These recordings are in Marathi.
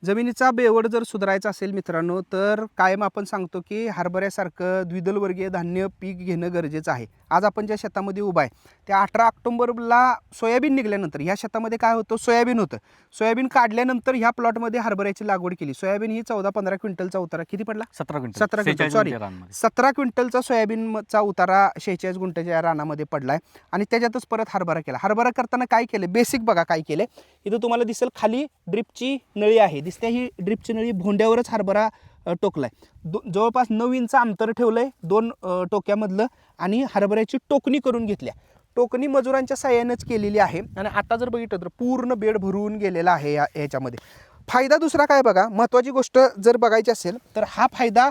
जमिनीचा बेवड जर सुधारायचा असेल मित्रांनो, तर कायम आपण सांगतो की हरभऱ्यासारखं द्विदल वर्गीय धान्य पीक घेणं गरजेचं आहे. आज आपण ज्या शेतामध्ये उभा आहे त्या 18 ऑक्टोबरला सोयाबीन निघाल्यानंतर ह्या शेतामध्ये काय होतं, सोयाबीन होतं. सोयाबीन काढल्यानंतर ह्या प्लॉटमध्ये हरभऱ्याची लागवड केली. सोयाबीन ही 14-15 क्विंटलचा उतारा किती पडला? 17 क्विंटल, सॉरी 17 क्विंटलचा सोयाबीनचा उतारा 46 गुंठ्याच्या या रानामध्ये पडलाय. आणि त्याच्यातच परत हरभरा केला. हरभरा करताना काय केलं, बेसिक बघा काय केलं. इथं तुम्हाला दिसेल खाली ड्रिपची नळी आहे, दिसते ही ड्रिपची नळी, भोंड्यावरच हरभरा टोकलाय. जवळपास 9 इंच अंतर ठेवलंय दोन टोक्यामधलं आणि हरभऱ्याची टोकणी करून घेतल्या. टोकणी मजुरांच्या साह्यानेच केलेली आहे. आणि आता जर बघितलं तर पूर्ण बेड भरून गेलेला आहे याच्यामध्ये. फायदा दुसरा काय बघा, महत्त्वाची गोष्ट जर बघायची असेल तर हा फायदा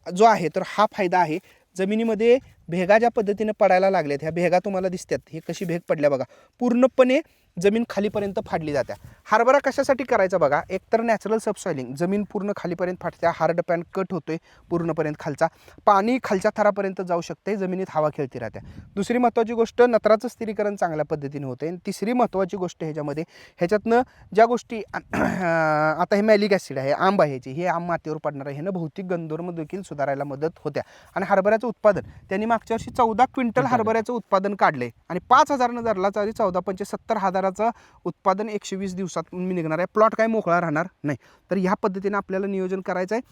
जो आहे तर हा फायदा आहे जमिनीमध्ये भेगा ज्या पद्धतीने पडायला लागल्यात, ह्या भेगा तुम्हाला दिसतात, हे कशी भेग पडल्या बघा, पूर्णपणे जमीन खालीपर्यंत फाडली जाते. हरभरा कशासाठी करायचा बघा, एकतर नॅचरल सबसॉइलिंग, जमीन पूर्ण खालीपर्यंत फाटत्या, हार्ड पॅन कट होतोय पूर्णपर्यंत खालचा, पाणी खालच्या थरापर्यंत जाऊ शकते, जमिनीत हवा खेळती राहत्या. दुसरी महत्त्वाची गोष्ट, नत्राचं स्थिरीकरण चांगल्या पद्धतीने होते. आणि तिसरी महत्त्वाची गोष्ट ह्याच्यातनं ज्या गोष्टी आता हे मॅलिक ॲसिड आहे, आंब आहे, हे आंब मातीवर पडणार आहे, ह्यानं भौतिक गंधर्व देखील सुधारायला मदत होत्या. आणि हरभऱ्याचं उत्पादन त्यांनी मागच्या वर्षी 14 क्विंटल हरभऱ्याचं उत्पादन काढले आणि 5,000 धरला तरी 14-5 70,000चं उत्पादन 120 दिवसात निघणार आहे. प्लॉट काय मोकळा राहणार नाही. तर ह्या पद्धतीने आपल्याला नियोजन करायचं आहे.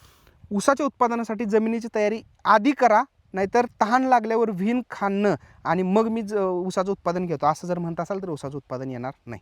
ऊसाच्या उत्पादनासाठी जमिनीची तयारी आधी करा, नाहीतर तहान लागल्यावर विहीन खाणं आणि मग मी ऊसाचं उत्पादन घेतो असं जर म्हणत असाल तर ऊसाचं उत्पादन येणार नाही.